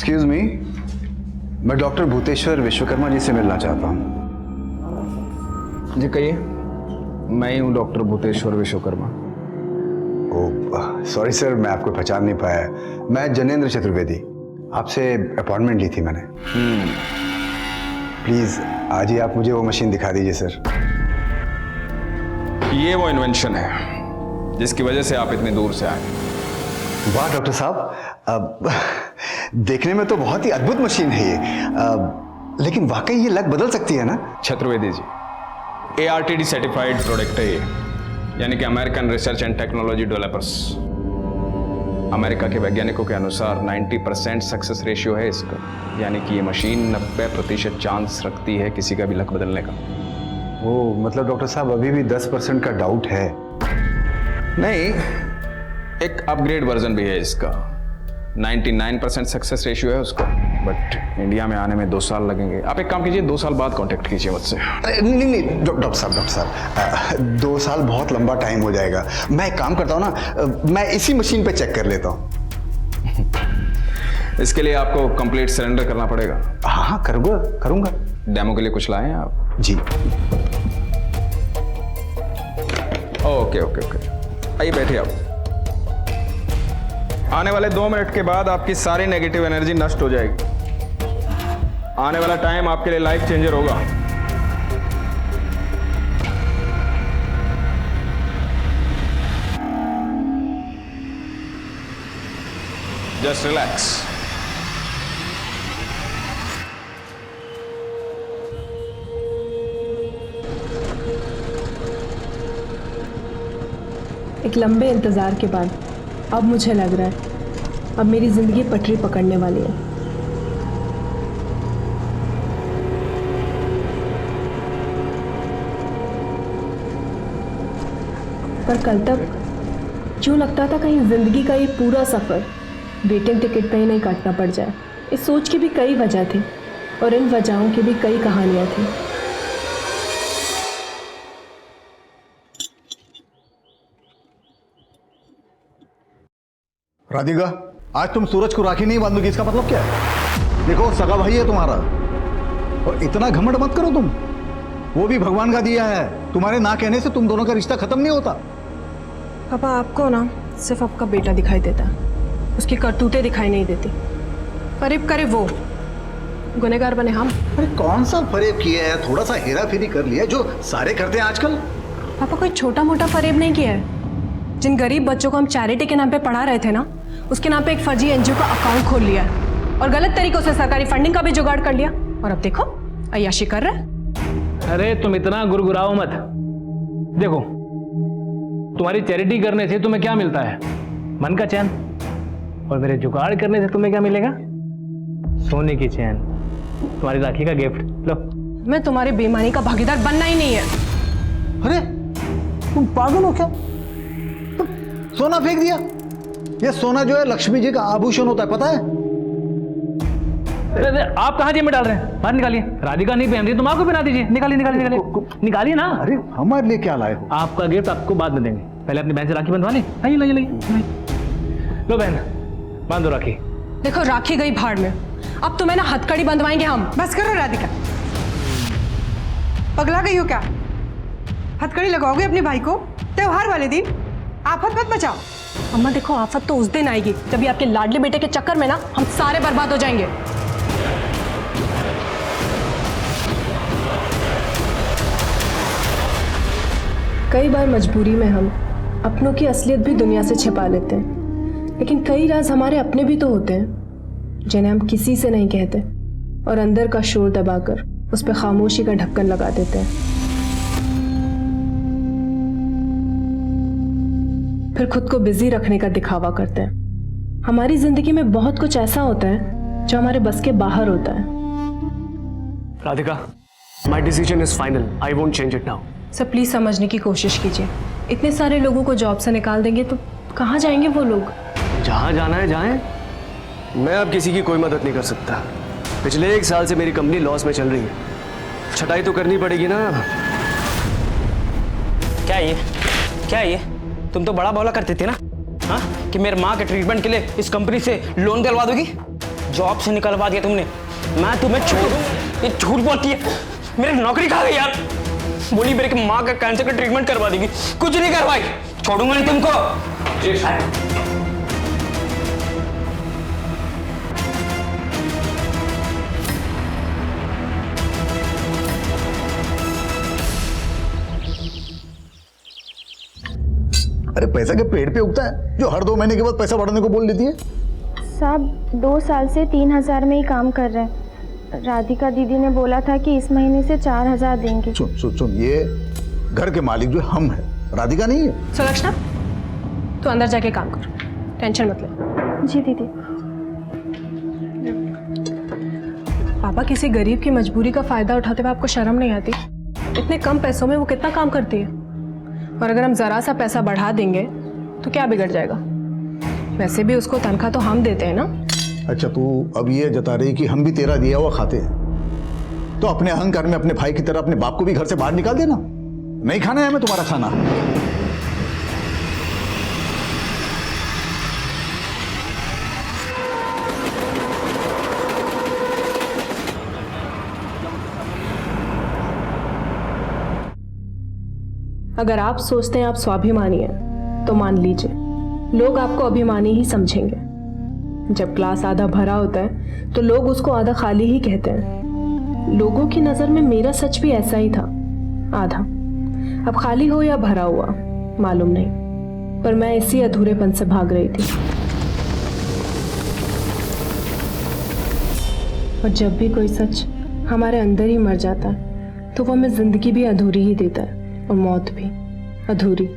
Excuse me, मैं doctor Bhuteshwar Vishwakarma ji से मिलना चाहता हूँ। जी कहिए। मैं ही हूँ doctor Bhuteshwar Vishwakarma. Oh sorry sir, मैं आपको पहचान नहीं पाया। मैं जनेंद्र चतुर्वेदी, आपसे अपॉइंटमेंट ली थी मैंने। प्लीज आज ही आप मुझे वो मशीन दिखा दीजिए सर। ये वो इन्वेंशन है जिसकी वजह से आप इतनी दूर से आए। वाह डॉक्टर साहब, देखने में तो बहुत ही अद्भुत मशीन है ये, लेकिन वाकई ये लग बदल सकती है ना? Chaturvedi ji, ARTD certified product है ये, यानी कि American research and technology developers. America के वैज्ञानिकों के अनुसार 90% सक्सेस रेशियो है इसका, यानी कि ये मशीन 90% चांस रखती है किसी का भी लक बदलने का। ओ मतलब डॉक्टर साहब अभी भी 10% का डाउट है? नहीं, एक अपग्रेड वर्जन भी है इसका। 99% सक्सेस रेशियो है उसका, बट इंडिया में आने में 2 साल लगेंगे। आप एक काम कीजिए, 2 साल बाद कांटेक्ट कीजिए मुझसे। नहीं डॉक्टर साहब, 2 साल बहुत लंबा टाइम हो जाएगा। मैं एक काम करता हूँ ना, मैं इसी मशीन पे चेक कर लेता हूँ। इसके लिए आपको कंप्लीट सरेंडर करना पड़ेगा। हाँ करूँगा। डेमो के लिए कुछ लाए हैं आप? जी। ओके, आइए बैठिए आप। आने वाले 2 मिनट के बाद आपकी सारी नेगेटिव एनर्जी नष्ट हो जाएगी। आने वाला टाइम आपके लिए लाइफ चेंजर होगा। Just relax. एक लंबे इंतजार के बाद अब मुझे लग रहा है अब मेरी जिंदगी पटरी पकड़ने वाली है। पर कल तक क्यों लगता था कहीं जिंदगी का ये पूरा सफर वेटिंग टिकट पे ही नहीं काटना पड़ जाए। इस सोच की भी कई वजह थी और इन वजहों की भी कई कहानियां थी। राधिका, आज तुम सूरज को राखी नहीं बांधोगी, इसका मतलब क्या है? देखो सगा भाई है तुम्हारा, और इतना घमंड मत करो तुम। वो भी भगवान का दिया है, तुम्हारे ना कहने से तुम दोनों का रिश्ता खत्म नहीं होता। पापा आपको ना सिर्फ आपका बेटा दिखाई देता है, उसकी करतूतें दिखाई नहीं देती। फरेब करे वो, गुनहगार बने हम। अरे कौन सा फरेब किया है? थोड़ा सा हेरा फेरी कर लिया, जो सारे करते हैं आजकल। पापा कोई छोटा मोटा फरेब नहीं किया है। जिन गरीब बच्चों को हम चैरिटी के नाम पे पढ़ा रहे थे ना, उसके नाम पे एक फर्जी NGO का अकाउंट खोल लिया है और गलत तरीकों से सरकारी फंडिंग का भी जुगाड़ कर लिया, और अब देखो अय्याशी कर रहा है। अरे तुम इतना गुरगुराओ मत। देखो, तुम्हारी चैरिटी करने से तुम्हें क्या मिलता है? मन का चैन। और मेरे जुगाड़ करने से तुम्हें क्या मिलेगा? सोने की चैन, तुम्हारी राखी का गिफ्ट। लो। मैं तुम्हारी बेईमानी का भागीदार बनना ही नहीं है। अरे तुम पागल हो क्या? तुम सोना फेंक दिया। ये सोना जो है लक्ष्मी जी का आभूषण होता है, पता है? अरे आप कहाँ जेब में डाल रहे हैं? बाहर निकालिए। राधिका नहीं पहन रही, तुम आपको पहना दीजिए। निकालिए ना। अरे हमारे लिए क्या लाए हो? आपका गिफ्ट आपको बाद में देंगे, पहले अपनी बहन से राखी बंधवा लें। लाइए। लो बहन, बांधो राखी। देखो राखी गई भाड़ में, अब तुम्हें ना हथकड़ी बंधवाएंगे हम। बस करो राधिका, पगला गई हो क्या? हथकड़ी लगाओगे अपने भाई को त्योहार वाले दिन? आफत मत मचाओ। अम्मा देखो, आफत तो उस दिन आएगी जब आपके लाडले बेटे के चक्कर में ना हम सारे बर्बाद हो जाएंगे। कई बार मजबूरी में हम अपनों की असलियत भी दुनिया से छिपा लेते हैं, लेकिन कई राज हमारे अपने भी तो होते हैं जिन्हें हम किसी से नहीं कहते और अंदर का शोर दबाकर उस पर खामोशी का ढक्कन लगा देते हैं। फिर खुद को बिजी रखने का दिखावा करते हैं। हमारी जिंदगी में बहुत कुछ ऐसा होता है जो हमारे बस के बाहर होता है। Radhika, my decision is final. I won't change it now. Sir please समझने की कोशिश कीजिए। इतने सारे लोगों को जॉब से निकाल देंगे तो कहाँ जाएंगे वो लोग? जहां जाना है जाएं। मैं अब किसी की कोई मदद नहीं कर सकता। पिछले 1 साल से मेरी कंपनी लॉस में चल रही है, छटाई तो करनी पड़ेगी ना। क्या ये तुम तो बड़ा बौला करती थी ना, हाँ, कि मेरे माँ के ट्रीटमेंट के लिए इस कंपनी से लोन दिलवा दोगी। जॉब से निकलवा दिया तुमने, मैं तुम्हें छोड़ूंगा? ये झूठ बोलती है, मेरी नौकरी खा गई यार। बोली मेरी माँ का कैंसर का ट्रीटमेंट करवा देगी, कुछ नहीं करवाई। छोड़ूंगा नहीं तुमको। अरे पैसा के पेड़ पे उगता है जो हर 2 महीने के बाद पैसा बढ़ाने को बोल देती है? साहब 2 साल से 3,000 में ही काम कर रहे हैं। राधिका दीदी ने बोला था कि इस महीने से 4,000 देंगे। सुन सुन सुन, ये घर के मालिक जो हम हैं, राधिका नहीं है। सुलक्षणा, तू अंदर जाके काम कर, टेंशन मत ले। जी दीदी। पापा, किसी गरीब की मजबूरी का फायदा उठाते हुए आपको शर्म नहीं आती? इतने कम पैसों में वो कितना काम करती है, और अगर हम जरा सा पैसा बढ़ा देंगे तो क्या बिगड़ जाएगा? वैसे भी उसको तनख्वाह तो हम देते हैं ना। अच्छा, तू अब ये जता रही कि हम भी तेरा दिया हुआ खाते हैं, तो अपने अहंकार में अपने भाई की तरह अपने बाप को भी घर से बाहर निकाल देना। नहीं खाना है हमें तुम्हारा खाना। अगर आप सोचते हैं आप स्वाभिमानी हैं तो मान लीजिए, लोग आपको अभिमानी ही समझेंगे। जब ग्लास आधा भरा होता है तो लोग उसको आधा खाली ही कहते हैं। लोगों की नज़र में मेरा सच भी ऐसा ही था, आधा। अब खाली हो या भरा हुआ मालूम नहीं, पर मैं इसी अधूरेपन से भाग रही थी। और जब भी कोई सच हमारे अंदर ही मर जाता है तो वो हमें जिंदगी भी अधूरी ही देता है, और मौत भी अधूरी।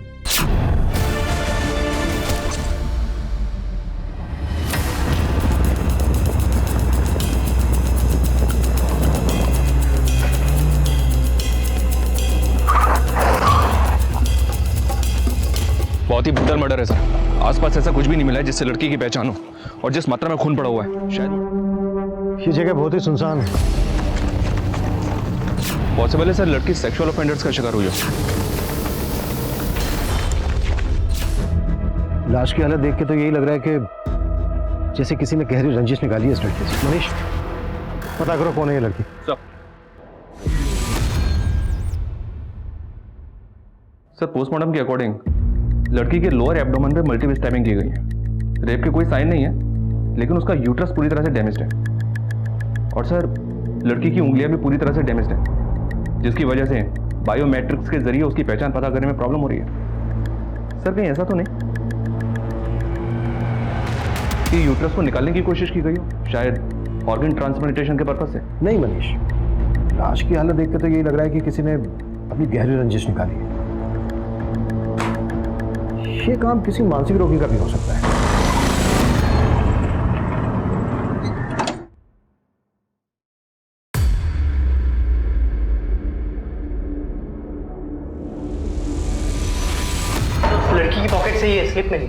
बहुत ही ब्रूटल मर्डर है सर। आसपास ऐसा कुछ भी नहीं मिला है जिससे लड़की की पहचान हो, और जिस मात्रा में खून पड़ा हुआ है, शायद ये जगह बहुत ही सुनसान है। पॉसिबल है सर लड़की सेक्सुअल ऑफेंडर्स का शिकार हुई हो। लाश की हालत देख के तो यही लग रहा है कि जैसे किसी ने गहरी रंजिश निकाली है इस लड़के से। मनीष, पता करो कौन है ये लड़की। सर पोस्टमार्टम के अकॉर्डिंग लड़की के लोअर एब्डोमेन पे मल्टीपल स्टैबिंग की गई है। रेप के कोई साइन नहीं है, लेकिन उसका यूट्रस पूरी तरह से डैमेज्ड है। और सर लड़की की उंगलियां भी पूरी तरह से डैमेज्ड है, जिसकी वजह से बायोमेट्रिक्स के जरिए उसकी पहचान पता करने में प्रॉब्लम हो रही है। सर कहीं ऐसा तो नहीं कि यूट्रस को निकालने की कोशिश की गई हो, शायद ऑर्गन ट्रांसप्लांटेशन के पर्पज से? नहीं मनीष, लाश की हालत देख के तो यही लग रहा है कि किसी ने अपनी गहरी रंजिश निकाली है। ये काम किसी मानसिक रोगी का भी हो सकता है। लड़की की पॉकेट से ये स्लिप मिली।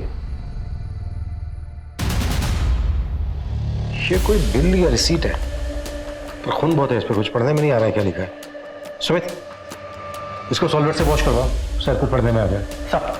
ये कोई बिल या रिसीट है, पर खून बहुत है इस पर, कुछ पढ़ने में नहीं आ रहा है क्या लिखा है। सुमित, इसको सॉल्वेट से वॉश करवाओ, शायद कुछ पढ़ने में आ जाए। सब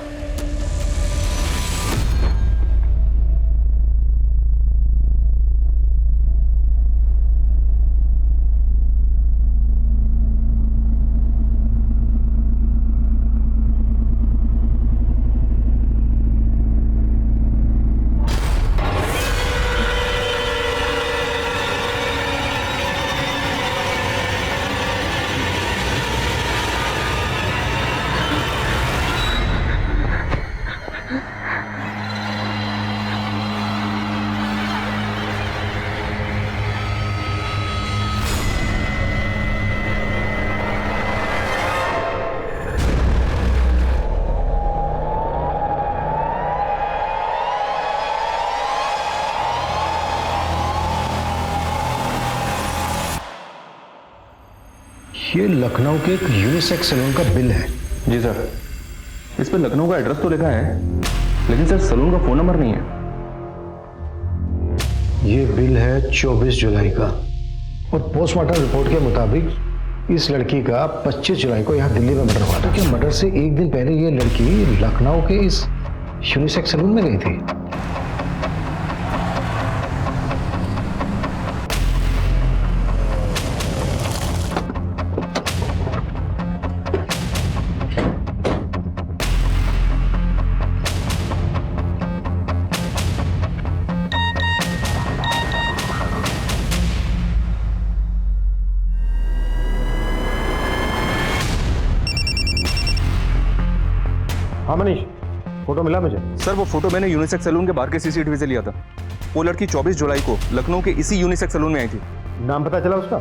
ये लखनऊ के एक यूनिसेक्स सैलून का बिल है। जी सर, इस पर लखनऊ का एड्रेस तो लिखा है, लेकिन सर सैलून का फोन नंबर नहीं है। ये बिल है 24 जुलाई का, और पोस्टमार्टम रिपोर्ट के मुताबिक इस लड़की का 25 जुलाई को यहाँ दिल्ली में मर्डर हुआ था। क्या मर्डर से एक दिन पहले ये लड़की लखनऊ के इस यूनिसेक्स सैलून में गई थी? हाँ मनीष, फोटो मिला मुझे। सर वो फोटो मैंने यूनिसेक्स सैलून के बाहर के सीसीटीवी से लिया था। वो लड़की 24 जुलाई को लखनऊ के इसी यूनिसेक्स सैलून में आई थी। नाम पता चला उसका?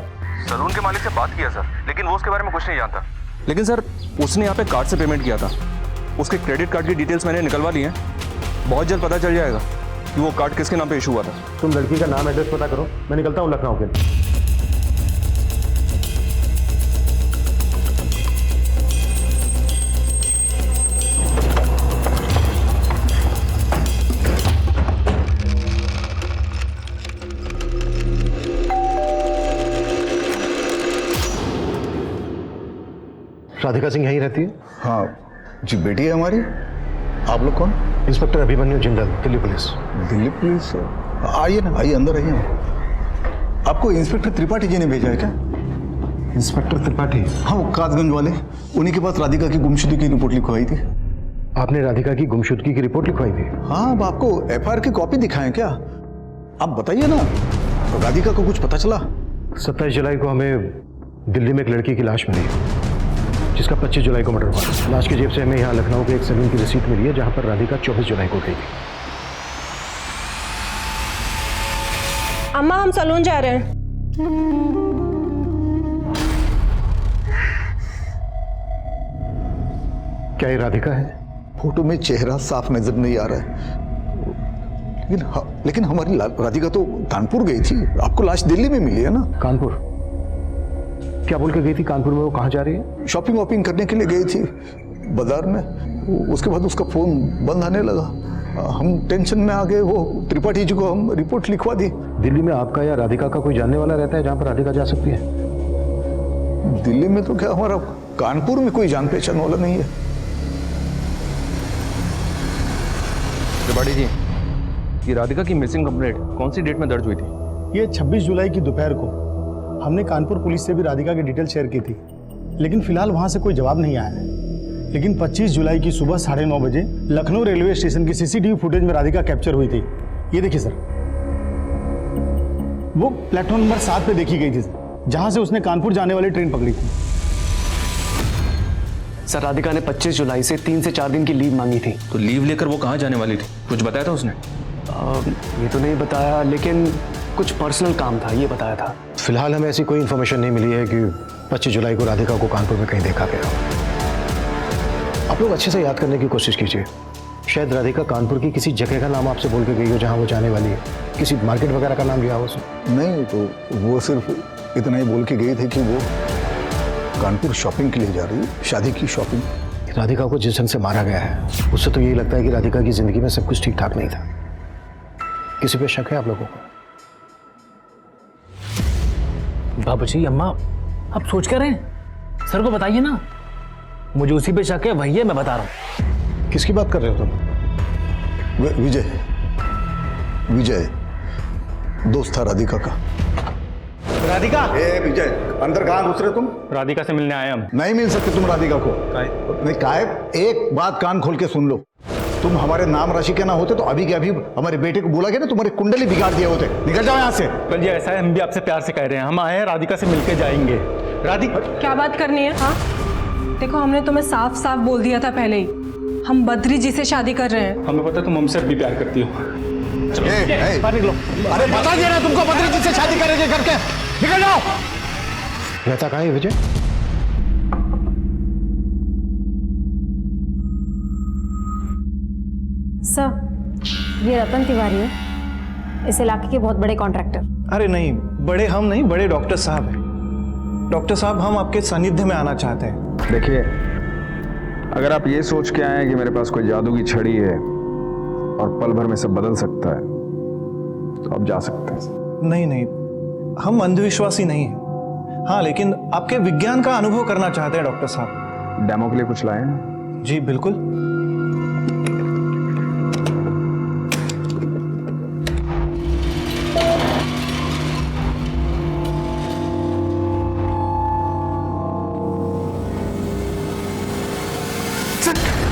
सैलून के मालिक से बात किया सर, लेकिन वो उसके बारे में कुछ नहीं जानता। लेकिन सर उसने यहाँ पे कार्ड से पेमेंट किया था। उसके क्रेडिट कार्ड की डिटेल्स मैंने निकलवा ली हैं। बहुत जल्द पता चल जाएगा कि वो कार्ड किसके नाम पे इशू हुआ था। तुम लड़की का नाम एड्रेस पता करो, मैं निकलता हूँ लखनऊ के लिए। राधिका सिंह यहीं रहती है? हाँ जी, बेटी है हमारी। आप लोग कौन? Inspector Abhimanyu Jindal, Delhi police. Delhi police? आइए ना, आइए अंदर आइए। आपको इंस्पेक्टर त्रिपाठी जी ने भेजा है क्या? इंस्पेक्टर त्रिपाठी? हाँ, वो कासगंज वाले, उन्हीं के पास राधिका की गुमशुदगी की रिपोर्ट लिखवाई थी। आपने राधिका की गुमशुदगी की रिपोर्ट लिखवाई थी? हाँ, अब आपको एफआईआर की कॉपी दिखाएं क्या? आप बताइए ना, राधिका को कुछ पता चला? 27 जुलाई को हमें दिल्ली में एक लड़की की लाश मिली जिसका 25 जुलाई को मर्डर हुआ। लाश की जेब से हमें यहाँ लखनऊ के एक सैलून की रिसीट मिली है जहाँ पर राधिका 24 जुलाई को गई थी। अम्मा हम सैलून जा रहे हैं। क्या ये राधिका है? फोटो में चेहरा साफ नजर नहीं आ रहा है, लेकिन हमारी राधिका तो कानपुर गई थी। आपको लाश दिल्ली में मिली है ना? कानपुर? क्या बोल के गई थी कानपुर में? वो कहाँ जा रही है? शॉपिंग वॉपिंग करने के लिए गई थी बाजार में। उसके बाद उसका फोन बंद आने लगा। हम टेंशन में आ गए। वो त्रिपाठी जी को हम रिपोर्ट लिखवा दी। दिल्ली में आपका या राधिका का कोई जानने वाला रहता है जहाँ पर राधिका जा सकती है? दिल्ली में तो क्या, हमारा कानपुर में कोई जान पहचान वाला नहीं है। त्रिपाठी जी, ये राधिका की मिसिंग कंप्लेंट कौन सी डेट में दर्ज हुई थी? ये 26 जुलाई की दोपहर को हमने कानपुर पुलिस से भी राधिका की डिटेल शेयर की थी, लेकिन फिलहाल वहां से कोई जवाब नहीं आया है। लेकिन 25 जुलाई की सुबह 9:30 बजे लखनऊ रेलवे स्टेशन की सीसीटीवी फुटेज में राधिका कैप्चर हुई थी। ये देखिए सर, वो प्लेटफॉर्म नंबर 7 पे देखी गई थी जहां से उसने कानपुर जाने वाली ट्रेन पकड़ी थी। सर राधिका ने 25 जुलाई से 3 से 4 दिन की लीव मांगी थी। तो लीव लेकर वो कहाँ जाने वाली थी? कुछ बताया था उसने? ये तो नहीं बताया, लेकिन कुछ पर्सनल काम था ये बताया था। फिलहाल हमें ऐसी कोई इन्फॉर्मेशन नहीं मिली है कि 25 जुलाई को राधिका को कानपुर में कहीं देखा गया। आप लोग अच्छे से याद करने की कोशिश कीजिए। शायद राधिका कानपुर की किसी जगह का नाम आपसे बोल के गई हो जहाँ वो जाने वाली है। किसी मार्केट वगैरह का नाम लिया हो उसने? नहीं, तो वो सिर्फ इतना ही बोल के गई थी कि वो कानपुर शॉपिंग के लिए जा रही है, शादी की शॉपिंग। राधिका को जिस ढंग से मारा गया है उससे तो यही लगता है कि राधिका की जिंदगी में सब कुछ ठीक ठाक नहीं था। किसी पे शक है आप लोगों को? बाबूजी, अम्मा, आप सोच कर रहे हैं? सर को बताइए ना। मुझे उसी पे शक है, वही है, मैं बता रहा हूँ। किसकी बात कर रहे हो तुम? विजय दोस्त था राधिका का। राधिका? विजय, अंदर कहाँ घुस रहे तुम? राधिका से मिलने आए हम। नहीं मिल सकते तुम राधिका को। नहीं, कायब एक बात कान खोल के सुन लो। तुम हमारे नाम राशि के ना होते तो अभी के अभी हमारे बेटे को बोला गया ना, तुम्हारे कुंडली बिगाड़ दिए होते। निकल जाओ यहाँ से। कल जी ऐसा है, हम भी आपसे प्यार से कह रहे हैं, हम आए हैं राधिका से मिलके जाएंगे। राधिका क्या बात करनी है? हाँ देखो, हमने तुम्हें साफ साफ बोल दिया था पहले ही, हम बद्री जी से शादी कर रहे हैं। हमें पता तुम हमसे भी प्यार करती हो। निकलो। अरे बता दे रहा तुमको बद्री जी से शादी करेंगे करके। निकल जाओ। रहता कहाँ है विजय? सर, ये रतन तिवारी है, इस इलाके के बहुत बड़े कॉन्ट्रैक्टर। अरे नहीं, बड़े हम नहीं, बड़े डॉक्टर साहब हैं। डॉक्टर साहब, हम आपके सानिध्य में आना चाहते हैं। देखिए, अगर आप ये सोच के आए हैं कि मेरे पास कोई जादू की छड़ी है और पल भर में सब बदल सकता है, तो आप जा सकते हैं। नहीं नहीं, हम अंधविश्वासी नहीं हैं। हाँ, लेकिन आपके विज्ञान का अनुभव करना चाहते हैं डॉक्टर साहब। डेमो के लिए कुछ लाए हैं? जी बिल्कुल।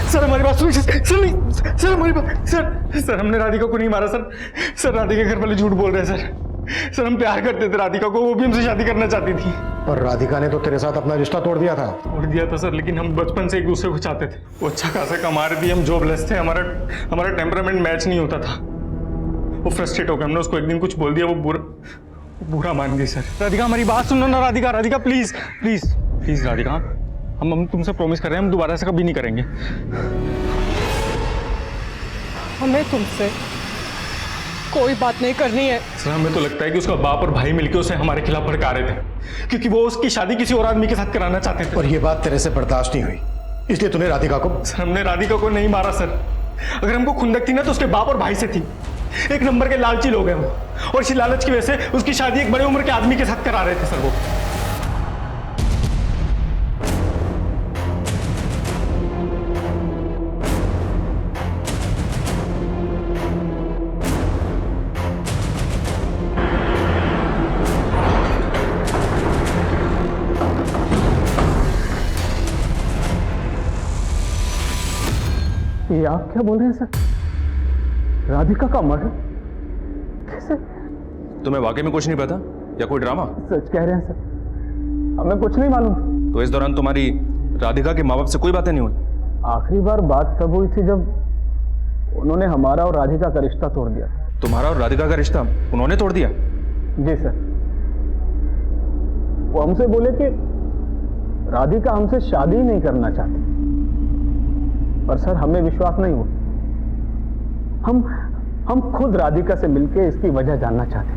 सर हमारी बात सुनिए। सर नहीं, सर हमारी बात। सर हमने राधिका को नहीं मारा सर। सर राधिका के घर वाले झूठ बोल रहे हैं सर। सर हम प्यार करते थे राधिका को, वो भी हमसे शादी करना चाहती थी। पर राधिका ने तो तेरे साथ अपना रिश्ता तोड़ दिया था। तोड़ दिया था सर, लेकिन हम बचपन से एक दूसरे को चाहते थे। वो अच्छा खासा कमा रही थी, हम जॉबलेस थे, हमारा टेम्परामेंट मैच नहीं होता था। वो फ्रस्ट्रेट हो गया, हमने उसको एक दिन कुछ बोल दिया, वो बुरा मान गई सर। राधिका हमारी बात सुनो ना, Radhika please please please Radhika, हम तुमसे प्रॉमिस कर रहे हैं हम दोबारा ऐसा कभी नहीं करेंगे। हमें तुमसे कोई बात नहीं करनी है। सर हमें तो लगता है कि उसका बाप और भाई मिलकर उसे हमारे खिलाफ भड़का रहे थे, क्योंकि वो उसकी शादी किसी और आदमी के साथ कराना चाहते थे। और ये बात तेरे से बर्दाश्त नहीं हुई, इसलिए तूने राधिका को। सर हमने राधिका को नहीं मारा सर, अगर हमको खुंदक थी ना तो उसके बाप और भाई से थी। एक नंबर के लालची लोग हैं वो, और इसी लालच की वजह से उसकी शादी एक बड़े उम्र के आदमी के साथ करा रहे थे सर वो। ये आप क्या बोल रहे हैं सर? राधिका का मर्डर कैसे? तुम्हें वाकई में कुछ नहीं पता या कोई ड्रामा? सच कह रहे हैं सर, हमें कुछ नहीं मालूम। तो इस दौरान तुम्हारी राधिका के माँ बाप से कोई बातें नहीं हुई? आखिरी बार बात तब हुई थी जब उन्होंने हमारा और राधिका का रिश्ता तोड़ दिया। तुम्हारा और राधिका का रिश्ता उन्होंने तोड़ दिया? जी सर, वो हमसे बोले कि राधिका हमसे शादी नहीं करना चाहती, पर सर हमें विश्वास नहीं हुआ। हम खुद राधिका से मिलके इसकी वजह जानना चाहते,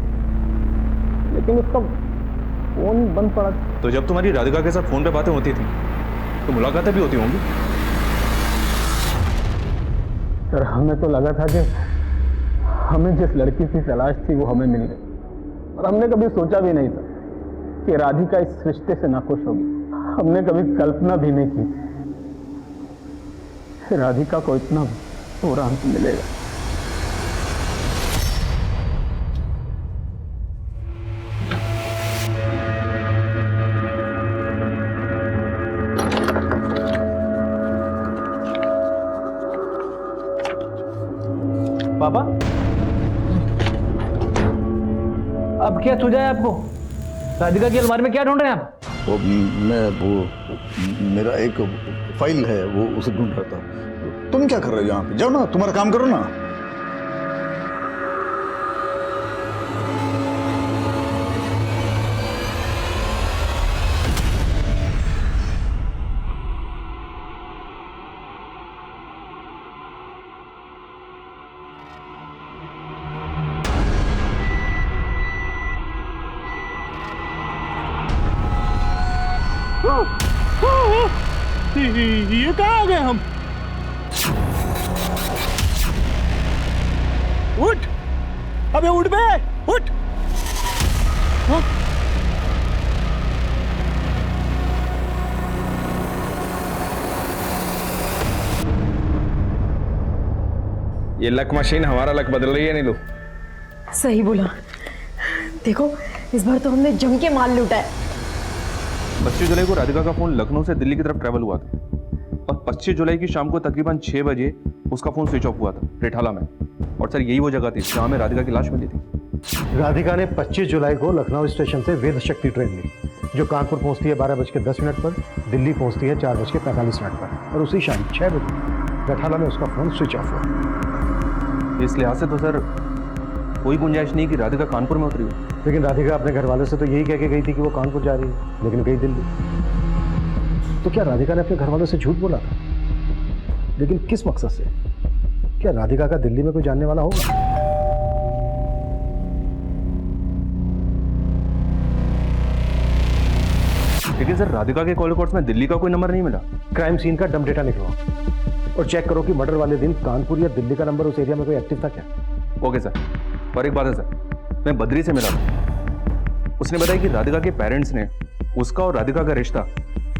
लेकिन उसका फोन बंद पड़ा। तो जब तुम्हारी राधिका के साथ फोन पे बातें होती थी तो मुलाकातें भी होती होंगी? सर हमें तो लगा था कि हमें जिस लड़की की तलाश थी वो हमें मिल गई, और हमने कभी सोचा भी नहीं था कि राधिका इस रिश्ते से नाखुश होगी। हमने कभी कल्पना भी नहीं की राधिका को इतना बुरा अंत मिलेगा। पापा, अब क्या सूझा है आपको? राधिका की अलमारी में क्या ढूंढ रहे हैं आप? मेरा एक फाइल है, वो उसे ढूंढ रहा था। तुम क्या कर रहे हो यहाँ पे? जाओ ना, तुम्हारा काम करो ना। ये कहाँ आ गए हम? उठ, अबे उठ बे, उठ। हाँ? ये लक मशीन हमारा लक बदल रही है नीलू। सही बोला। देखो इस बार तो हमने जम के माल लूटा है। 25 जुलाई को राधिका का फोन लखनऊ से दिल्ली की तरफ ट्रैवल हुआ था, और 25 जुलाई की शाम को तकरीबन 6 बजे उसका फोन स्विच ऑफ हुआ था रेठाला में। और सर यही वो जगह थी जहां में राधिका की लाश मिली थी। राधिका ने 25 जुलाई को लखनऊ स्टेशन से वेद शक्ति ट्रेन ली, जो कानपुर पहुंचती है 12:10 पर, दिल्ली पहुंचती है 4:45 पर, और उसी शाम 6 बजे रेठाला में उसका फोन स्विच ऑफ हुआ। इस लिहाज से तो सर कोई गुंजाइश नहीं कि राधिका कानपुर में उतरी हो। लेकिन राधिका अपने घर वालों से तो यही कह के गई थी कि वो कानपुर जा रही है, लेकिन गई दिल्ली। तो क्या राधिका ने अपने घर वालों से झूठ बोला था? लेकिन किस मकसद से? क्या राधिका का दिल्ली में कोई जानने वाला होगा? लेकिन सर राधिका के कॉल रिकॉर्ड्स में दिल्ली का कोई नंबर नहीं मिला। क्राइम सीन का डम डेटा निकलवाओ और चेक करो कि मर्डर वाले दिन कानपुर या दिल्ली का नंबर उस एरिया में कोई एक्टिव था क्या। Okay sir. और एक बात है सर, मैं बद्री से मिला था, उसने बताया कि राधिका के पेरेंट्स ने उसका और राधिका का रिश्ता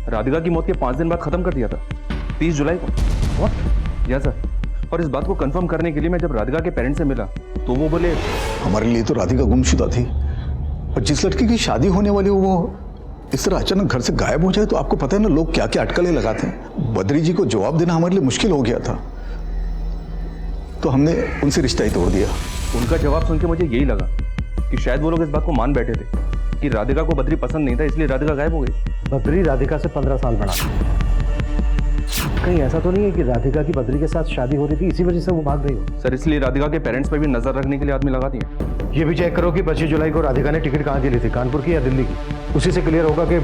राधिका की मौत के 5 दिन बाद खत्म कर दिया था, 30 जुलाई को। व्हाट? या सर। और इस बात को कंफर्म करने के लिए मैं जब राधिका के पेरेंट्स से मिला तो वो बोले हमारे लिए तो राधिका गुमशुदा थी, और जिस लड़की की शादी होने वाली हो वो इस तरह अचानक घर से गायब हो जाए तो आपको पता है ना लोग क्या क्या अटकलें लगाते हैं। बद्री जी को जवाब देना हमारे लिए मुश्किल हो गया था, तो हमने उनसे रिश्ता ही तोड़ दिया। उनका जवाब सुन के मुझे यही लगा कि शायद वो लोग इस बात को मान बैठे थे कि राधिका को बद्री पसंद नहीं था, इसलिए राधिका गायब हो गई। बद्री राधिका से 15 साल बड़ा था। कहीं ऐसा तो नहीं है कि राधिका की बद्री के साथ शादी हो रही थी, इसी वजह से वो भाग गई हो? सर, इसलिए राधिका के पेरेंट्स पर भी नजर रखने के लिए आदमी लगा दिए। ये भी चेक करो कि 25 जुलाई को राधिका ने टिकट कहाँ की ली थी, कानपुर की या दिल्ली की। उसी से क्लियर होगा कि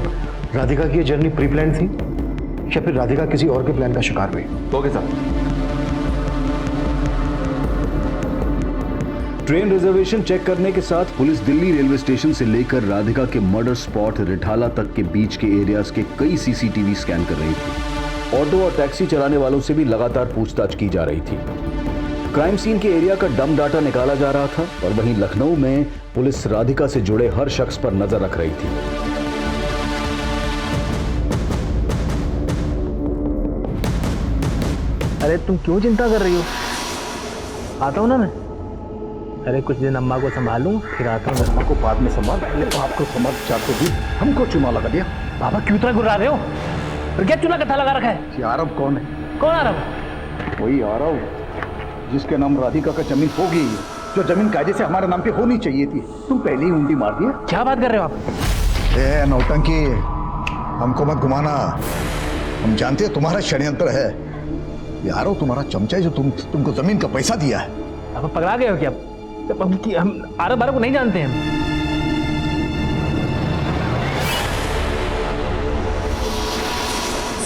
राधिका की ये जर्नी प्री प्लान थी या फिर राधिका किसी और के प्लान का शिकार हुई। Okay sir. Train reservation check करने के साथ पुलिस दिल्ली रेलवे स्टेशन से लेकर राधिका के मर्डर स्पॉट रिठाला तक के बीच के एरियाज के कई सीसीटीवी स्कैन कर रही थी। ऑटो और टैक्सी चलाने वालों से भी लगातार पूछताछ की जा रही थी। क्राइम सीन के एरिया का डम डाटा निकाला जा रहा था और वहीं लखनऊ में पुलिस राधिका से जुड़े हर शख्स पर नजर रख रही थी। अरे तुम क्यों चिंता कर रही हो? आता हूँ ना मैं। अरे कुछ दिन अम्मा को संभालूं, फिर आता हूँ। अम्मा को बाद में संभाल, पहले तो आपको समझ चाहते दी, हमको चुना लगा दिया। बाबा क्यों इतना गुर्रा रहे हो? फिर क्या चूल्हा कट्टा लगा रखा है? ये आरव कौन है? कौन आरव? वही आरव जिसके नाम राधिका का जमीन होगी, जो जमीन कायदे से हमारे नाम पे होनी चाहिए थी। तुम पहले ही उंडी मार दिया। क्या बात कर रहे हो आप? ए नौटंकी, हमको मत घुमाना। हम जानते हैं तुम्हारा षड्यंत्र है। ये आरव तुम्हारा चमचा है जो तुमको जमीन का पैसा दिया है। आप पकड़ा गए हो क्या? हम आरव बारव को नहीं जानते हैं।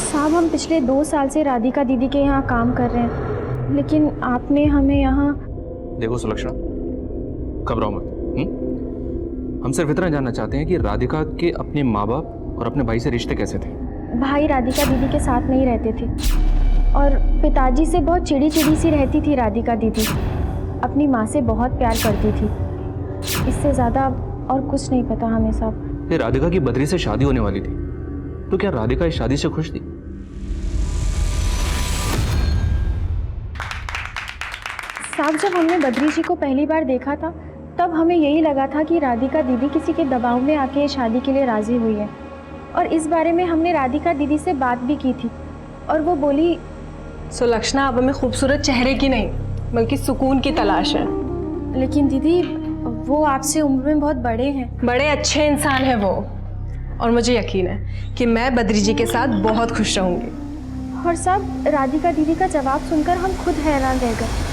साहब, हम पिछले 2 साल से राधिका दीदी के यहाँ काम कर रहे हैं, लेकिन आपने हमें यहाँ। देखो सुलक्षणा, घबराओ मत। हम सिर्फ इतना जानना चाहते हैं कि राधिका के अपने माँ बाप और अपने भाई से रिश्ते कैसे थे? भाई राधिका दीदी के साथ नहीं रहते थे और पिताजी से बहुत चिड़ी चिड़ी सी रहती थी राधिका दीदी। अपनी माँ से बहुत प्यार करती थी, इससे ज़्यादा और कुछ नहीं पता हमें साहब। फिर राधिका की बद्री से शादी होने वाली थी, तो क्या राधिका इस शादी से खुश थी? साहब, जब हमने बद्री जी को पहली बार देखा था तब हमें यही लगा था कि राधिका दीदी किसी के दबाव में आके शादी के लिए राज़ी हुई है, और इस बारे में हमने राधिका दीदी से बात भी की थी और वो बोली, सुलक्षणा, अब हमें खूबसूरत चेहरे की नहीं बल्कि सुकून की तलाश है। लेकिन दीदी वो आपसे उम्र में बहुत बड़े हैं। बड़े अच्छे इंसान हैं वो, और मुझे यकीन है कि मैं बद्री जी के साथ बहुत खुश रहूंगी। और साहब, राधिका दीदी का जवाब सुनकर हम खुद हैरान रह गए।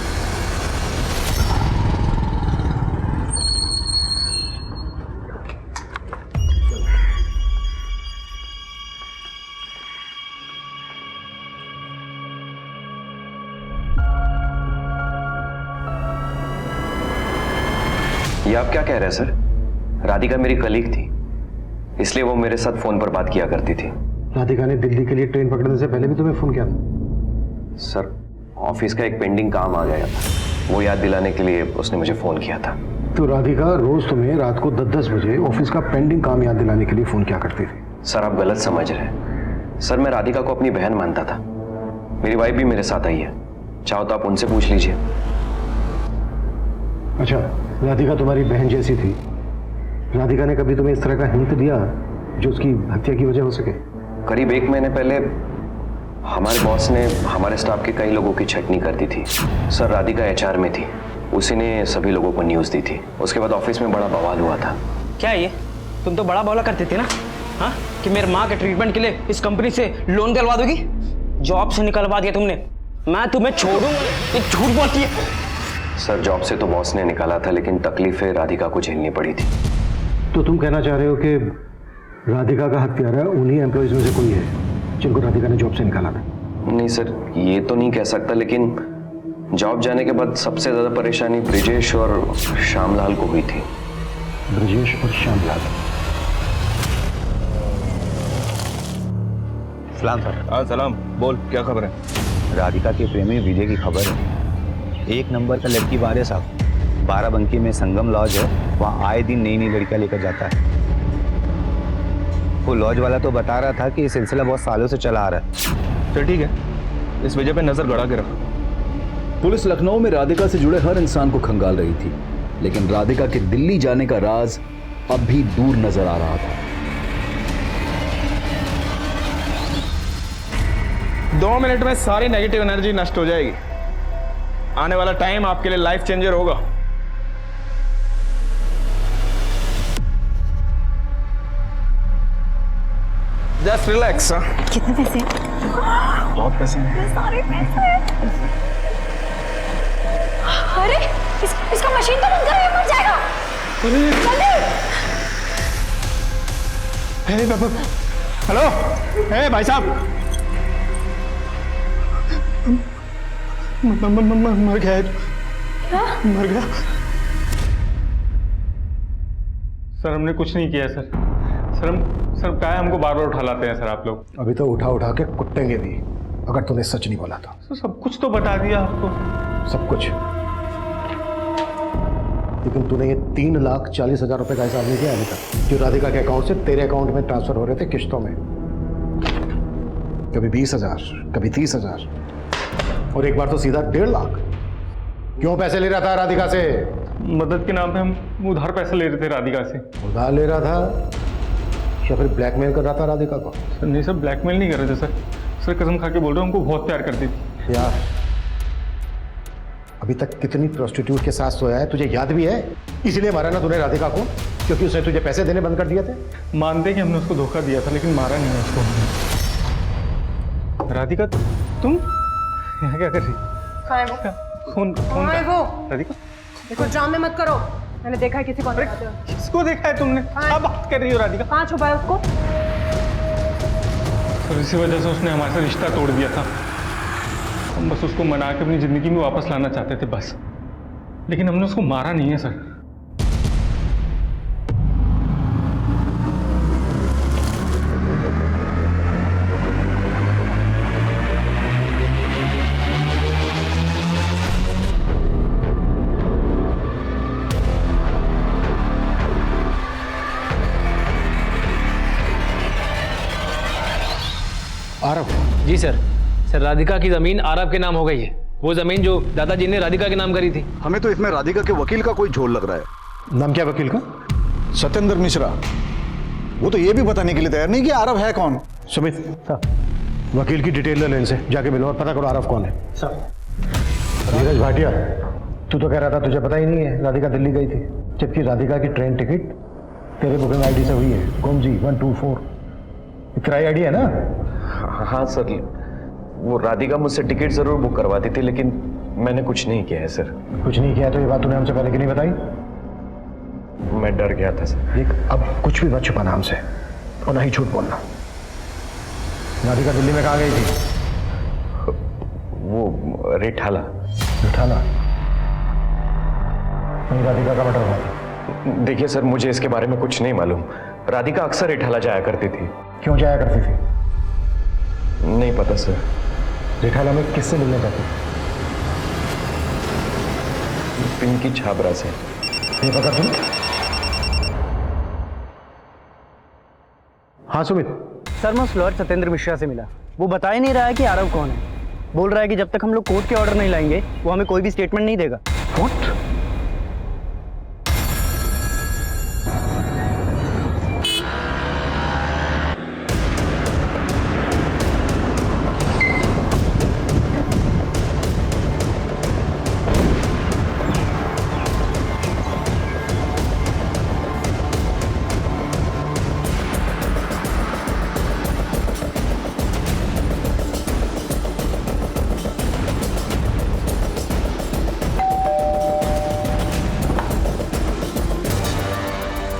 ये आप क्या कह रहे हैं सर? राधिका मेरी कलीग थी, इसलिए वो मेरे साथ फोन पर बात किया करती थी। राधिका ने दिल्ली के लिए ट्रेन पकड़ने से पहले भी तुम्हें फोन किया था? सर, ऑफिस का एक पेंडिंग काम आ गया था, वो याद दिलाने के लिए उसने मुझे फोन किया था। तो राधिका रोज तुम्हें रात को 10-10 बजे ऑफिस का पेंडिंग काम याद दिलाने के लिए फोन किया करती थी? सर, आप गलत समझ रहे हैं। सर, मैं राधिका को अपनी बहन मानता था। मेरी वाइफ भी मेरे साथ आई है, चाहो तो आप उनसे पूछ लीजिए। अच्छा, राधिका तुम्हारी बहन जैसी थी। राधिका ने कभी तुम्हें इस तरह का हिंट दिया जो उसकी हत्या की वजह हो सके? करीब 1 महीने पहले हमारे बॉस ने हमारे स्टाफ के कई लोगों की छटनी कर दी थी। सर, राधिका HR में थी, उसी ने सभी लोगों को न्यूज़ दी थी। उसके बाद ऑफिस में बड़ा बवाल हुआ था। क्या ये तुम तो बड़ा बवाल करते थे ना, हाँ, कि मेरे माँ के ट्रीटमेंट के लिए इस कंपनी से लोन दिलवा दोगी? जॉब से निकलवा दिया तुमने, मैं तुम्हें छोड़ूंगा। ये झूठ बोलती है। सर, जॉब से तो बॉस ने निकाला था, लेकिन तकलीफें राधिका को झेलनी पड़ी थी। तो तुम कहना चाह रहे हो कि राधिका का हत्यारा उन्हीं एम्प्लॉयज में से कोई है जिनको राधिका ने जॉब से निकाला था? नहीं सर, ये तो नहीं कह सकता, लेकिन जॉब जाने के बाद सबसे ज्यादा परेशानी ब्रिजेश और श्यामलाल को हुई थी। ब्रिजेश और श्यामलाल? सलाम सर। हाँ सलाम, बोल क्या खबर है? राधिका के प्रेमी विजय की खबर है। 1 नंबर का लड़की बार है साहब। 12 में संगम लॉज है, वहाँ आए दिन नई नई लड़कियाँ लेकर जाता है। वो लॉज वाला तो बता रहा था कि ये सिलसिला बहुत सालों से चला आ रहा है। चल ठीक है, इस वजह पे नजर गड़ा के रख। पुलिस लखनऊ में राधिका से जुड़े हर इंसान को खंगाल रही थी, लेकिन राधिका के दिल्ली जाने का राज अब भी दूर नजर आ रहा था। 2 मिनट में सारी नेगेटिव एनर्जी नष्ट हो जाएगी। आने वाला टाइम आपके लिए लाइफ चेंजर होगा। Just relax. कितने पैसे? बहुत पैसे हैं। सारे पैसे। अरे इसका मशीन तो बंद कर, मर जाएगा। हेलो, हे भाई साहब, मर गया है। मर गया। सर हमने कुछ नहीं किया सर। सर क्या हमको बार बार उठा लाते हैं सर आप लोग। अभी तो उठा उठा के कुटेंगे भी अगर तूने सच नहीं बोला था। सर सब कुछ तो बता दिया आपको। सब कुछ, लेकिन तूने ये 3,40,000 रुपए का हिसाब नहीं किया अभी तक, जो राधिका के अकाउंट से तेरे अकाउंट में ट्रांसफर हो रहे थे किश्तों में। कभी 20,000, कभी 30,000 और एक बार तो सीधा 1.5 लाख। क्यों पैसे ले रहा था राधिका से? मदद के नाम पे हम उधार पैसे ले रहे थे राधिका से। उधार ले रहा था या फिर ब्लैकमेल कर रहा था राधिका को? सर नहीं सर, ब्लैकमेल नहीं कर रहे थे सर। सर कसम खा के बोल रहा हूँ, हमको बहुत प्यार करती थी। यार अभी तक कितनी प्रोस्टिट्यूट के साथ सोया है तुझे याद भी है? इसलिए मारा ना तूने राधिका को क्योंकि उसने तुझे पैसे देने बंद कर दिए थे? मानते कि हमने उसको धोखा दिया था, लेकिन मारा नहीं है उसको। राधिका तुम यहाँ क्या कर रही? कहाँ है वो? कौन कहाँ है वो? राधिका देखो ड्रामे मत करो, मैंने देखा है किसी को। किसको देखा है तुमने? क्या बात कर रही हो राधिका? कहाँ छुपा है उसको? सर इसी वजह से उसने हमारे साथ रिश्ता तोड़ दिया था। हम बस उसको मना के अपनी जिंदगी में वापस लाना चाहते थे बस, लेकिन हमने उसको मारा नहीं है सर। आरव? जी सर। सर राधिका की जमीन आरव के नाम हो गई है, वो जमीन जो दादाजी ने राधिका के नाम करी थी। हमें तो इसमें राधिका के वकील का कोई झोल लग रहा है। नाम क्या वकील का? सत्येंद्र मिश्रा। वो तो ये भी बताने के लिए तैयार नहीं कि आरव है कौन। सुमित वकील की डिटेल ले इनसे, जाके मिलो और पता करो आरव कौन है। नीरज भाटिया, तू तो कह रहा था तुझे पता ही नहीं है राधिका दिल्ली गई थी, जबकि राधिका की ट्रेन टिकट तेरे बुकिंग आईडी से हुई है, कोमजी 124। किराया आईडी है ना? हाँ सर, वो राधिका मुझसे टिकट जरूर बुक करवाती थी, लेकिन मैंने कुछ नहीं किया है सर। कुछ नहीं किया तो ये बात तूने हमसे पहले क्यों नहीं बताई? मैं डर गया था सर। देख अब कुछ भी मत छुपाना हमसे और ना ही झूठ बोलना। राधिका दिल्ली में कहाँ गई थी? वो रिठाला। रिठाला? वहीं राधिका का मर्डर हुआ था। देखिए सर, मुझे इसके बारे में कुछ नहीं मालूम। राधिका अक्सर रिठाला जाया करती थी। क्यों जाया करती थी? नहीं पता सर। रिठाला में किससे मिलने जाती? पिंकी छाबरा से। ये पता तुम? हाँ सुमित। सर मैं उस लॉयर सत्येंद्र मिश्रा से मिला, वो बता ही नहीं रहा है कि आरव कौन है। बोल रहा है कि जब तक हम लोग कोर्ट के ऑर्डर नहीं लाएंगे वो हमें कोई भी स्टेटमेंट नहीं देगा। व्हाट?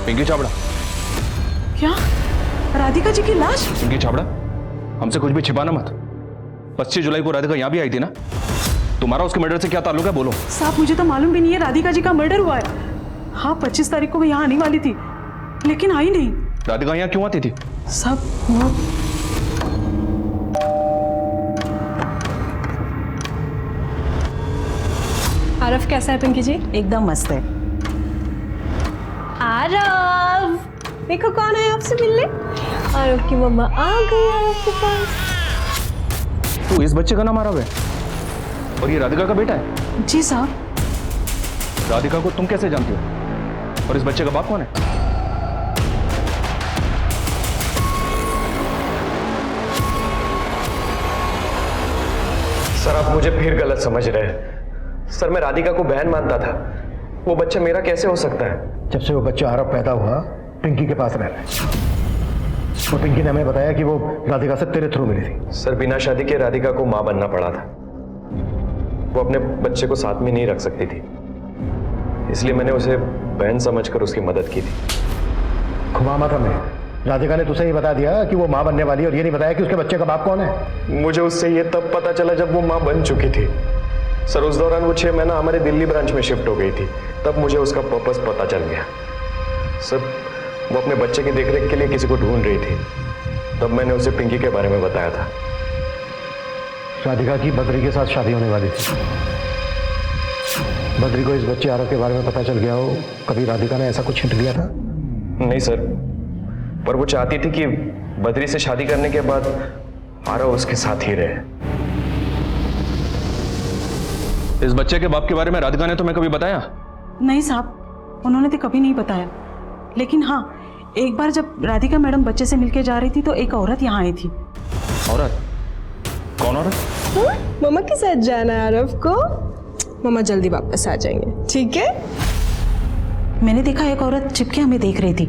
पिंकी छाबड़ा। क्या? राधिका जी की लाश? पिंकी छाबड़ा, हमसे कुछ भी छिपाना मत। 25 जुलाई को राधिका यहाँ भी आई थी ना? तुम्हारा उसके मर्डर से क्या ताल्लुक है, बोलो। साहब मुझे तो मालूम भी नहीं है राधिका जी का मर्डर हुआ है। हाँ 25 तारीख को वो यहाँ आने वाली थी लेकिन आई नहीं। राधिका यहाँ क्यों आती थी? साहब वो आरव कैसा है पिंकी जी? एकदम मस्त है। आरव देखो कौन है आपसे मिलने। आरव की मम्मा आ गई आरव के पास। तो इस बच्चे का नाम आरव है और ये राधिका का बेटा है? जी साहब। राधिका को तुम कैसे जानती हो और इस बच्चे का बाप कौन है? सर आप मुझे फिर गलत समझ रहे हैं। सर मैं राधिका को बहन मानता था, वो बच्चा मेरा कैसे हो सकता है? जब से वो बच्चा आरव पैदा हुआ पिंकी के पास रह रहा है। और पिंकी ने हमें बताया कि वो राधिका से तेरे थ्रू मिली थी। सर बिना शादी के राधिका को मां बनना पड़ा था। वो अपने बच्चे को साथ में नहीं रख सकती थी, इसलिए मैंने उसे बहन समझकर उसकी मदद की थी। घुमा मत हमें। राधिका ने तुझे ये बता दिया कि वो मां बनने वाली है और ये नहीं बताया कि उसके बच्चे का बाप कौन है। मुझे उससे ये तब पता चला जब वो मां बन चुकी थी। सर उस दौरान वो 6 महीना हमारे दिल्ली ब्रांच में शिफ्ट हो गई थी, तब मुझे उसका पर्पस पता चल गया। सर वो अपने बच्चे की देखरेख के लिए किसी को ढूंढ रही थी, तब मैंने उसे पिंकी के बारे में बताया था। राधिका की बद्री के साथ शादी होने वाली थी। बद्री को इस बच्चे आरव के बारे में पता चल गया हो, कभी राधिका ने ऐसा कुछ हिंट दिया था? नहीं सर, पर वो चाहती थी कि बद्री से शादी करने के बाद आरव उसके साथ ही रहे। इस बच्चे के बाप के बारे में राधिका ने तुम्हें कभी बताया? नहीं साहब, उन्होंने तो कभी नहीं बताया। लेकिन हाँ, एक बार जब राधिका मैडम बच्चे से मिलके जा रही थी तो एक औरत यहाँ आई थी। औरत? कौन औरत? मम्मा के साथ जाना है आरव को। मम्मा जल्दी वापस आ जाएंगे, ठीक है? मैंने देखा एक औरत चिपके हमें देख रही थी।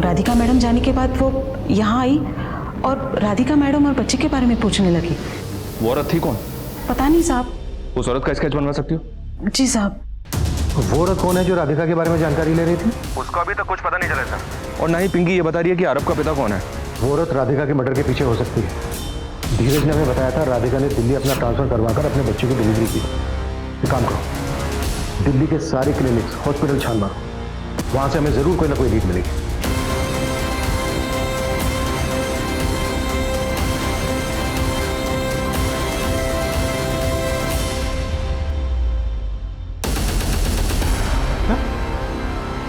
राधिका मैडम जाने के बाद वो यहाँ आई और राधिका मैडम और बच्चे के बारे में पूछने लगी। वो औरत थी कौन? पता नहीं साहब। उस औरत का स्केच बनवा सकती हो? जी साहब। वो औरत कौन है जो राधिका के बारे में जानकारी ले रही थी? उसको अभी तक कुछ पता नहीं चला था। और ना ही पिंकी ये बता रही है कि आरव का पिता कौन है। वो औरत राधिका के मर्डर के पीछे हो सकती है। धीरज ने हमें बताया था राधिका ने दिल्ली अपना ट्रांसफर करवाकर अपने बच्चे की डिलीवरी की। एक काम करो, दिल्ली के सारे क्लिनिक्स, हॉस्पिटल छान मारो, वहां से हमें जरूर कोई ना कोई लीड मिलेगी।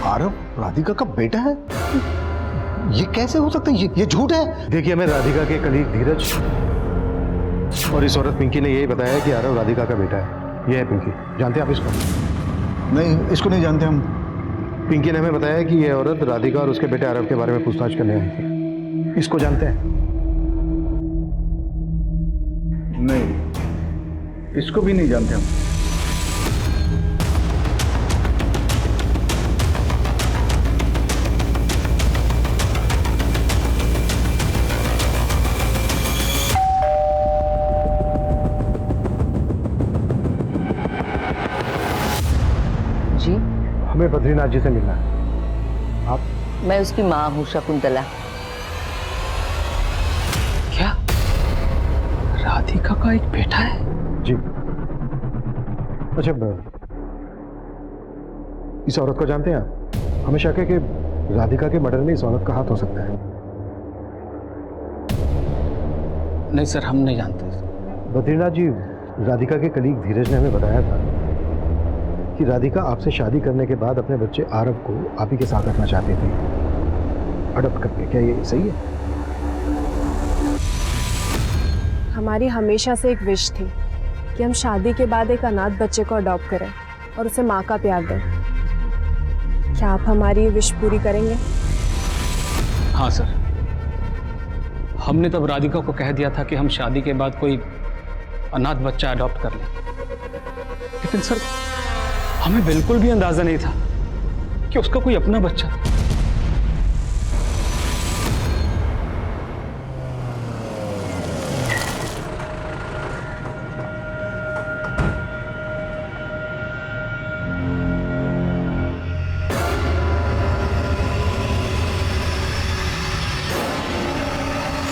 आरव राधिका का बेटा है? ये कैसे हो सकता है? ये झूठ है। देखिए, हमें राधिका के कलीग धीरज और इस औरत पिंकी ने यही बताया कि आरव राधिका का बेटा है। ये है पिंकी, जानते हैं आप इसको? नहीं, इसको नहीं जानते हम। पिंकी ने हमें बताया कि यह औरत राधिका और उसके बेटे आरव के बारे में पूछताछ करने आई थी। इसको जानते हैं? नहीं, इसको भी नहीं जानते हम। हमें बद्रीनाथ जी से मिलना है। आप? मैं उसकी माँ हूँ, शकुंतला। क्या राधिका का एक बेटा है? जी। अच्छा, इस औरत को जानते हैं आप? हमें शक है कि राधिका के मर्डर में इस औरत का हाथ हो सकता है। नहीं सर, हम नहीं जानते। बद्रीनाथ जी, राधिका के कलीग धीरज ने हमें बताया था कि राधिका आपसे शादी करने के बाद अपने बच्चे आरव को आप ही के साथ रखना चाहती थी, अडॉप्ट करके। क्या ये सही है? हमारी हमेशा से एक विश थी कि हम शादी के बाद एक अनाथ बच्चे को अडॉप्ट करें और उसे माँ का प्यार दें। क्या आप हमारी ये विश पूरी करेंगे? हाँ सर, हमने तब राधिका को कह दिया था कि हम शादी के बाद कोई अनाथ बच्चा अडॉप्ट कर लें, लेकिन सर हमें बिल्कुल भी अंदाजा नहीं था कि उसका कोई अपना बच्चा था।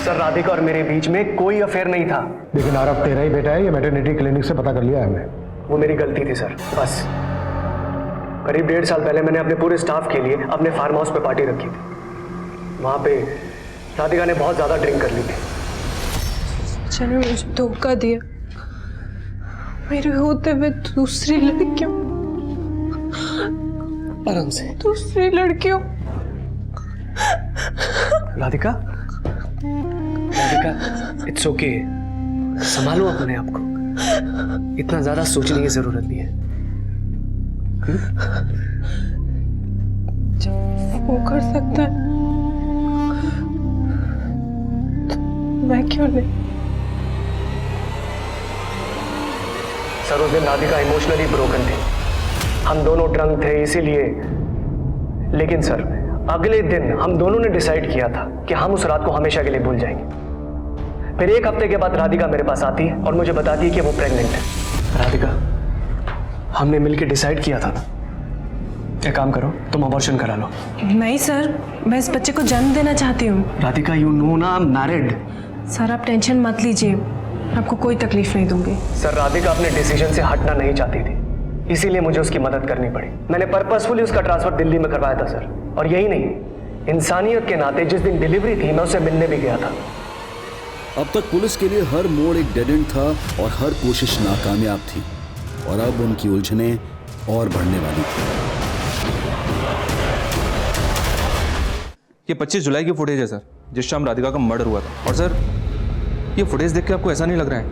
सर राधिका और मेरे बीच में कोई अफेयर नहीं था। लेकिन आरव तेरा ही बेटा है, ये मैटरनिटी क्लिनिक से पता कर लिया है हमने। वो मेरी गलती थी सर, बस। करीब 1.5 साल पहले मैंने अपने पूरे स्टाफ के लिए अपने फार्म हाउस पे पार्टी रखी थी। वहाँ पे राधिका ने बहुत ज़्यादा ड्रिंक कर ली थी। चलो, मुझे धोखा दिया। मेरे होते हुए दूसरी लड़कियों, आराम से। दूसरी लड़कियों। Radhika, Radhika, it's okay. संभालो अपने आप को, इतना ज़्यादा सोचने की ज़रूरत नहीं है। वो कर सकता है, मैं क्यों नहीं? सर उस दिन राधिका इमोशनली ब्रोकन थी, हम दोनों ड्रंक थे इसीलिए। लेकिन सर अगले दिन हम दोनों ने डिसाइड किया था कि हम उस रात को हमेशा के लिए भूल जाएंगे। फिर 1 हफ्ते के बाद राधिका मेरे पास आती है और मुझे बताती है कि वो प्रेग्नेंट है। राधिका, हमने मिलकर डिसाइड किया था ना, एक काम करो, तुम अबॉर्शन करा लो। नहीं सर, मैं इस बच्चे को जन्म देना चाहती हूँ। राधिका, यू नो ना, आई एम मैरिड। सर आप टेंशन मत लीजिए, आपको कोई तकलीफ नहीं दूंगी। सर राधिका अपने डिसीजन से हटना नहीं चाहती थी, इसीलिए मुझे उसकी मदद करनी पड़ी। मैंने पर्पसफुली उसका ट्रांसफर दिल्ली में करवाया था सर। और यही नहीं, इंसानियत के नाते जिस दिन डिलीवरी थी मैं उससे मिलने भी गया था। अब तक पुलिस के लिए हर मोड़ एक डेड एंड था और हर कोशिश नाकामयाब थी, और अब उनकी उलझनें और बढ़ने वाली थी। ये 25 जुलाई की फुटेज है सर, जिस शाम राधिका का मर्डर हुआ था। और सर ये फुटेज देख के आपको ऐसा नहीं लग रहा है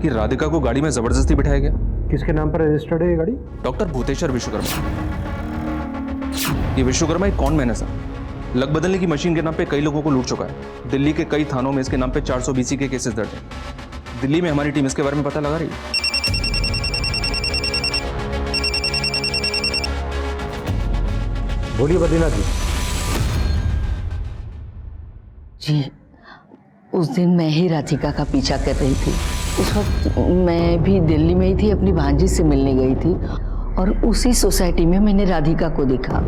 कि राधिका को गाड़ी में जबरदस्ती बिठाया गया? किसके नाम पर रजिस्टर्ड है ये गाड़ी? डॉक्टर भूतेश्वर विश्वकर्मा। ये विश्वकर्मा एक कॉन मैन है सर, लग बदलने की मशीन के नाम पे कई लोगों को लूट चुका है। दिल्ली के कई थानों में इसके नाम पे 400 BC के केसेस दर्ज हैं। दिल्ली में हमारी टीम इसके बारे में पता लगा रही है। बोलिए बद्रीनाथ जी। जी, उस दिन मैं ही राधिका का पीछा कर रही थी। उस वक्त मैं भी दिल्ली में ही थी, अपनी भांजी से मिलने गई थी, और उसी सोसाइटी में मैंने राधिका को देखा।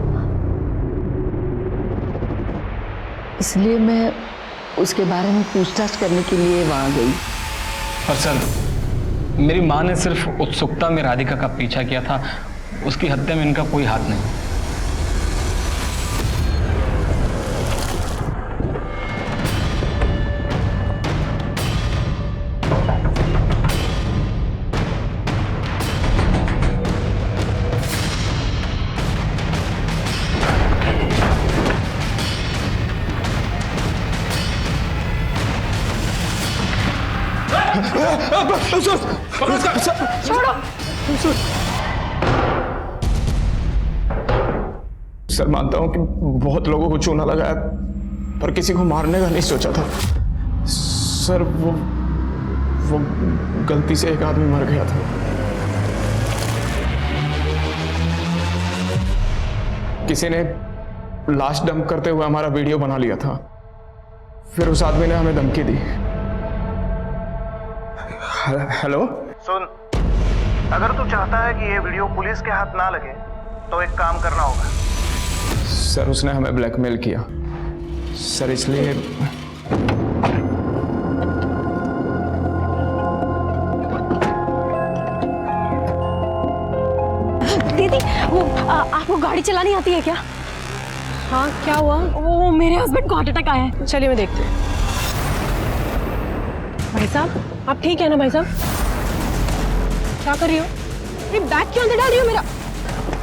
इसलिए मैं उसके बारे में पूछताछ करने के लिए वहां गई। और सर, मेरी माँ ने सिर्फ उत्सुकता में राधिका का पीछा किया था, उसकी हत्या में इनका कोई हाथ नहीं। सर मानता हूं कि बहुत लोगों को चूना लगाया, पर किसी को मारने का नहीं सोचा था सर। वो गलती से एक आदमी मर गया था। किसी ने लाश डंप करते हुए हमारा वीडियो बना लिया था, फिर उस आदमी ने हमें धमकी दी। हेलो सुन, अगर तू चाहता है कि ये वीडियो पुलिस के हाथ ना लगे तो एक काम करना होगा। सर उसने हमें ब्लैकमेल किया सर, इसलिए दीदी, वो आपको गाड़ी चलानी आती है क्या? हाँ, क्या हुआ? वो मेरे हस्बैंड को हार्ट अटैक आया है। चलिए मैं देखती हूँ। भाई साहब, आप ठीक है ना भाई साहब? क्या कर रही हो? ये बैग क्यों अंदर डाल रही हो मेरा?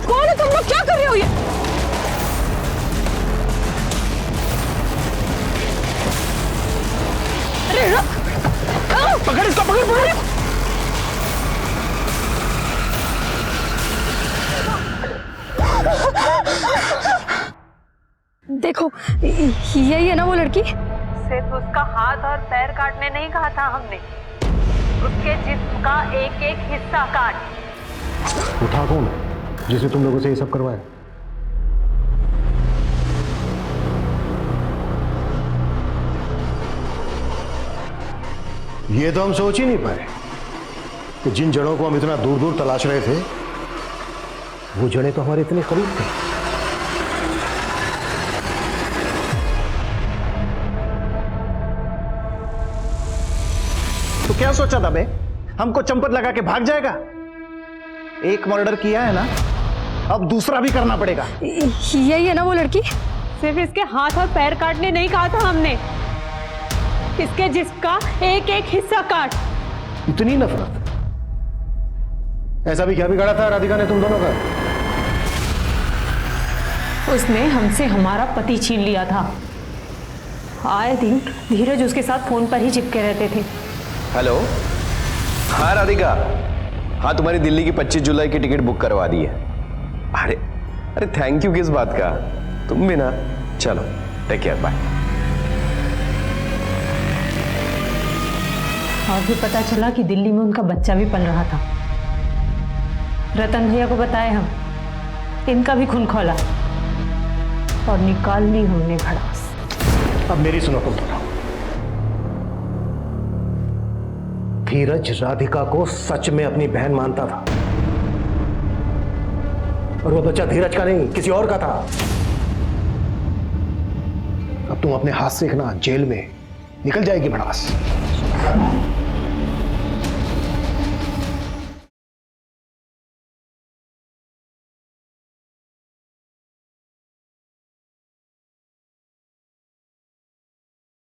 कौन है तुम लोग? क्या कर रही हो ये? अरे पकड़ इसको, पकड़। देखो, यही है ना वो लड़की? सिर्फ उसका हाथ और पैर काटने नहीं कहा था हमने, उसके जिस्म का एक एक हिस्सा काट। वो था कौन जिसे तुम लोगों से ये सब करवाया? ये तो हम सोच ही नहीं पाए कि जिन जड़ों को हम इतना दूर दूर तलाश रहे थे, वो जड़ें तो हमारे इतने करीब थे। तो क्या सोचा था बे? हमको चंपत लगा के भाग जाएगा? एक मर्डर किया है ना, अब दूसरा भी करना पड़ेगा। यही है ना वो लड़की? सिर्फ इसके हाथ और पैर काटने नहीं कहा था हमने, इसके जिस्म का एक एक हिस्सा काट। इतनी नफरत? ऐसा भी क्या बिगाड़ा था राधिका ने तुम दोनों का? उसने हमसे हमारा पति छीन लिया था। आए दिन धीरज उसके साथ फोन पर ही चिपके रहते थे। हेलो, हाँ राधिका, हाँ तुम्हारी दिल्ली की 25 जुलाई की टिकट बुक करवा दी है। अरे अरे थैंक यू किस बात का, तुम भी ना। चलो टेक केयर, बाय। और भी पता चला कि दिल्ली में उनका बच्चा भी पल रहा था। रतन भैया को बताए हम, इनका भी खून खोला और निकाल ली हमने भड़ास। अब मेरी सुनो तुम दोनों। धीरज राधिका को सच में अपनी बहन मानता था, और वो बच्चा धीरज का नहीं किसी और का था। अब तुम अपने हाथ से ना जेल में निकल जाएगी भड़ास।